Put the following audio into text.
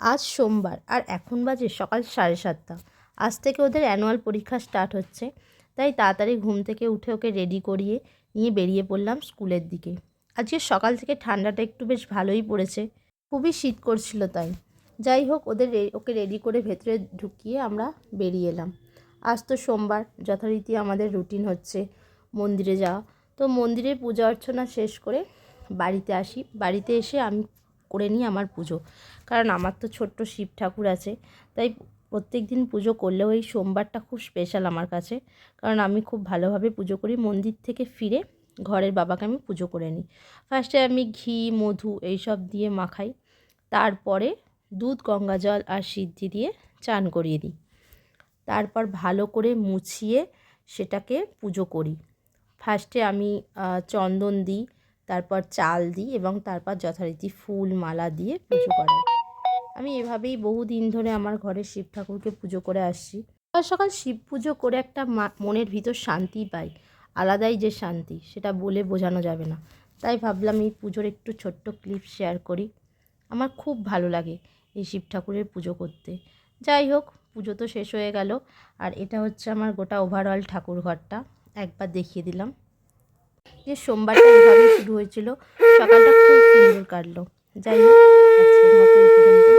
আজ সোমবার আর এখন বাজে সকাল 7:30। আজ থেকে ওদের অ্যানুয়াল পরীক্ষা স্টার্ট হচ্ছে, তাই তাড়াতাড়ি ঘুম থেকে উঠে ওকে রেডি করিয়ে নিয়ে বেরিয়ে পড়লাম স্কুলের দিকে। আজকে সকাল থেকে ঠান্ডাটা একটু বেশ ভালোই পড়েছে, খুবই শীত করছিল তাই। যাই হোক, ওকে রেডি করে ভেতরে ঢুকিয়ে আমরা বেরিয়ে এলাম। আজ তো সোমবার, যথারীতি আমাদের রুটিন হচ্ছে মন্দিরে যাওয়া। তো মন্দিরে পূজা অর্চনা শেষ করে বাড়িতে আসি। বাড়িতে এসে আমি করে নিই আমার পুজো, কারণ আমার তো ছোট্ট শিব ঠাকুর আছে, তাই প্রত্যেক দিন পুজো করলেও এই সোমবারটা খুব স্পেশাল আমার কাছে, কারণ আমি খুব ভালোভাবে পুজো করি। মন্দির থেকে ফিরে ঘরের বাবাকে আমি পুজো করে নিই। ফার্স্টে আমি ঘি মধু এইসব দিয়ে মাখাই, তারপরে দুধ গঙ্গা জল আর সিদ্ধি দিয়ে চান করিয়ে দিই। তারপর ভালো করে মুছিয়ে সেটাকে পুজো করি। ফার্স্টে আমি চন্দন দিই, তারপর চাল দিই এবং তারপর যথারীতি ফুল মালা দিয়ে পুজো করাই। আমি এভাবেই বহুদিন ধরে আমার ঘরে শিব ঠাকুরকে পুজো করে আসছি। সকাল সকাল শিব পুজো করে একটা মনের ভিতর শান্তি পাই, আলাদাই যে শান্তি, সেটা বলে বোঝানো যাবে না। তাই ভাবলাম এই পুজোর একটু ছোট্ট ক্লিপ শেয়ার করি। আমার খুব ভালো লাগে এই শিব ঠাকুরের পুজো করতে। যাই হোক, পুজো তো শেষ হয়ে গেল, আর এটা হচ্ছে আমার গোটা ওভারঅল ঠাকুর ঘরটা। একবার দেখিয়ে দিলাম যে সোমবারটা এভাবেই শুরু হয়েছিল। সকালটা খুব সুন্দর কাটলো। যাই হোক, আজকের মতো এই পর্যন্তই।